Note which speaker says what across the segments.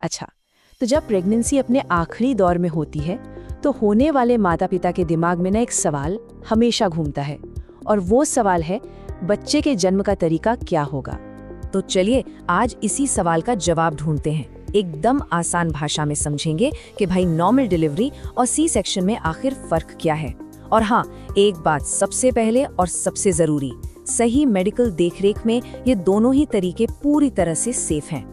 Speaker 1: अच्छा, तो जब प्रेगनेंसी अपने आखिरी दौर में होती है तो होने वाले माता पिता के दिमाग में ना एक सवाल हमेशा घूमता है, और वो सवाल है बच्चे के जन्म का तरीका क्या होगा। तो चलिए आज इसी सवाल का जवाब ढूंढते हैं। एकदम आसान भाषा में समझेंगे कि भाई नॉर्मल डिलीवरी और सी सेक्शन में आखिर फर्क क्या है। और हाँ, एक बात सबसे पहले और सबसे जरूरी, सही मेडिकल देखरेख में ये दोनों ही तरीके पूरी तरह से सेफ हैं।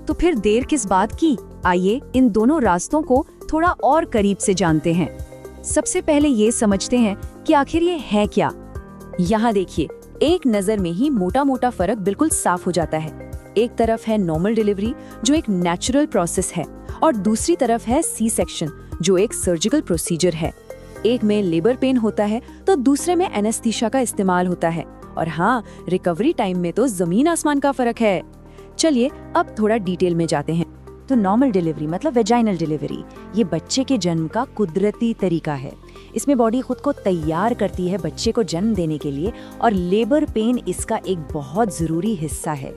Speaker 1: तो फिर देर किस बात की, आइए इन दोनों रास्तों को थोड़ा और करीब से जानते हैं। सबसे पहले ये समझते हैं कि आखिर ये है क्या। यहाँ देखिए, एक नजर में ही मोटा मोटा फर्क बिल्कुल साफ हो जाता है। एक तरफ है नॉर्मल डिलीवरी जो एक नेचुरल प्रोसेस है, और दूसरी तरफ है सी सेक्शन जो एक सर्जिकल प्रोसीजर है। एक में लेबर पेन होता है तो दूसरे में एनेस्थीसिया का इस्तेमाल होता है। और हाँ, रिकवरी टाइम में तो जमीन आसमान का फर्क है। चलिए अब थोड़ा डिटेल में जाते हैं। तो नॉर्मल डिलीवरी मतलब वेजाइनल डिलीवरी, ये बच्चे के जन्म का कुदरती तरीका है। इसमें बॉडी खुद को तैयार करती है बच्चे को जन्म देने के लिए, और लेबर पेन इसका एक बहुत जरूरी हिस्सा है।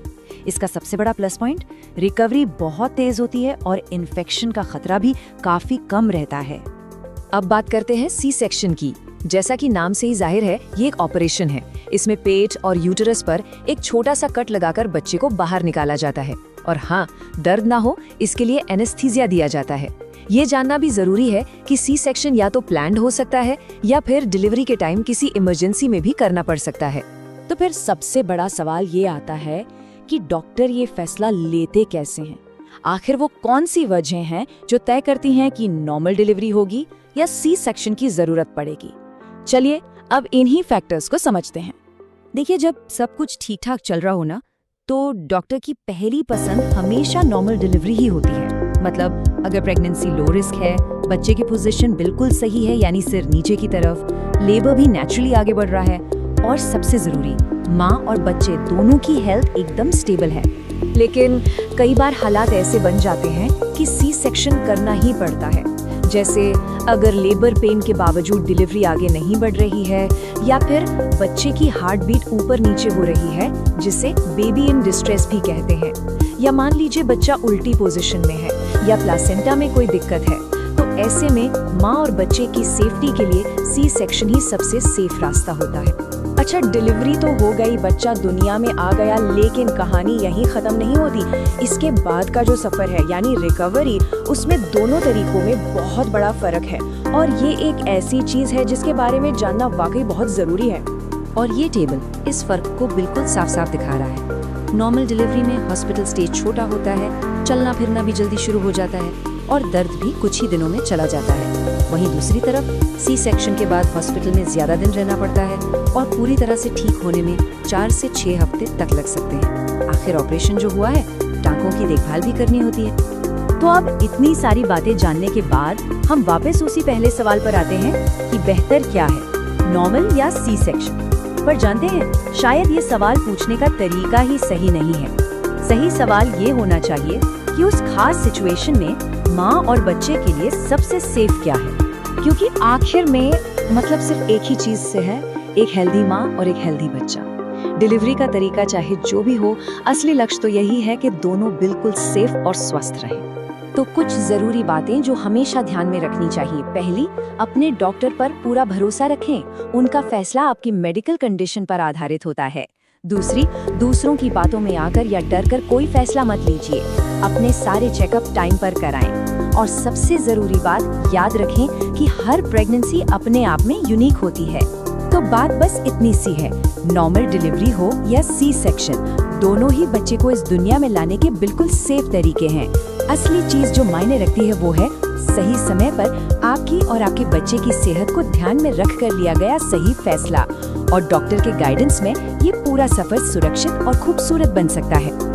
Speaker 1: इसका सबसे बड़ा प्लस पॉइंट, रिकवरी बहुत तेज होती है और इन्फेक्शन का खतरा भी काफी कम रहता है। अब बात करते हैं सी सेक्शन की। जैसा कि नाम से ही जाहिर है, ये एक ऑपरेशन है। इसमें पेट और यूटरस पर एक छोटा सा कट लगाकर बच्चे को बाहर निकाला जाता है। और हाँ, दर्द ना हो इसके लिए एनेस्थीसिया दिया जाता है। ये जानना भी जरूरी है कि सी सेक्शन या तो प्लान्ड हो सकता है या फिर डिलीवरी के टाइम किसी इमरजेंसी में भी करना पड़ सकता है। तो फिर सबसे बड़ा सवाल ये आता है कि डॉक्टर ये फैसला लेते कैसे हैं। आखिर वो कौन सी वजह हैं जो तय करती हैं कि नॉर्मल डिलीवरी होगी या सी सेक्शन की जरूरत पड़ेगी। चलिए अब इन्हीं फैक्टर्स को समझते हैं। देखिए, जब सब कुछ ठीक ठाक चल रहा हो ना, तो डॉक्टर की पहली पसंद हमेशा नॉर्मल डिलीवरी ही होती है। मतलब अगर प्रेगनेंसी लो रिस्क है, बच्चे की पोजीशन बिल्कुल सही है यानी सिर नीचे की तरफ, लेबर भी नेचुरली आगे बढ़ रहा है, और सबसे जरूरी, माँ और बच्चे दोनों की हेल्थ एकदम स्टेबल है। लेकिन कई बार हालात ऐसे बन जाते हैं कि सी सेक्शन करना ही पड़ता है। जैसे अगर लेबर पेन के बावजूद डिलीवरी आगे नहीं बढ़ रही है, या फिर बच्चे की हार्ट बीट ऊपर नीचे हो रही है जिसे बेबी इन डिस्ट्रेस भी कहते हैं, या मान लीजिए बच्चा उल्टी पोजीशन में है या प्लासेंटा में कोई दिक्कत है, तो ऐसे में माँ और बच्चे की सेफ्टी के लिए सी सेक्शन ही सबसे सेफ रास्ता होता है। अच्छा, डिलीवरी तो हो गई, बच्चा दुनिया में आ गया, लेकिन कहानी यहीं खत्म नहीं होती। इसके बाद का जो सफर है यानी रिकवरी, उसमें दोनों तरीकों में बहुत बड़ा फर्क है, और ये एक ऐसी चीज है जिसके बारे में जानना वाकई बहुत जरूरी है। और ये टेबल इस फर्क को बिल्कुल साफ साफ दिखा रहा है। नॉर्मल डिलीवरी में हॉस्पिटल स्टेज छोटा होता है, चलना फिरना भी जल्दी शुरू हो जाता है, और दर्द भी कुछ ही दिनों में चला जाता है। वहीं दूसरी तरफ सी सेक्शन के बाद हॉस्पिटल में ज्यादा दिन रहना पड़ता है, और पूरी तरह से ठीक होने में 4 से 6 हफ्ते तक लग सकते हैं। आखिर ऑपरेशन जो हुआ है, टांकों की देखभाल भी करनी होती है। तो अब इतनी सारी बातें जानने के बाद हम वापस उसी पहले सवाल पर आते हैं कि बेहतर क्या है, नॉर्मल या सी सेक्शन। पर जानते हैं, शायद ये सवाल पूछने का तरीका ही सही नहीं है। सही सवाल ये होना चाहिए कि उस खास सिचुएशन में माँ और बच्चे के लिए सबसे सेफ क्या है, क्योंकि आखिर में मतलब सिर्फ एक ही चीज से है, एक हेल्दी माँ और एक हेल्दी बच्चा। डिलीवरी का तरीका चाहे जो भी हो, असली लक्ष्य तो यही है कि दोनों बिल्कुल सेफ और स्वस्थ रहें। तो कुछ जरूरी बातें जो हमेशा ध्यान में रखनी चाहिए। पहली, अपने डॉक्टर पर पूरा भरोसा रखें, उनका फैसला आपकी मेडिकल कंडीशन पर आधारित होता है। दूसरी, दूसरों की बातों में आकर या डर कर कोई फैसला मत लीजिए, अपने सारे चेकअप टाइम पर कराएं। और सबसे जरूरी बात याद रखें कि हर प्रेगनेंसी अपने आप में यूनिक होती है। तो बात बस इतनी सी है, नॉर्मल डिलीवरी हो या सी सेक्शन, दोनों ही बच्चे को इस दुनिया में लाने के बिल्कुल सेफ तरीके हैं। असली चीज जो मायने रखती है वो है सही समय पर आपकी और आपके बच्चे की सेहत को ध्यान में रख कर लिया गया सही फैसला। और डॉक्टर के गाइडेंस में ये पूरा सफर सुरक्षित और खूबसूरत बन सकता है।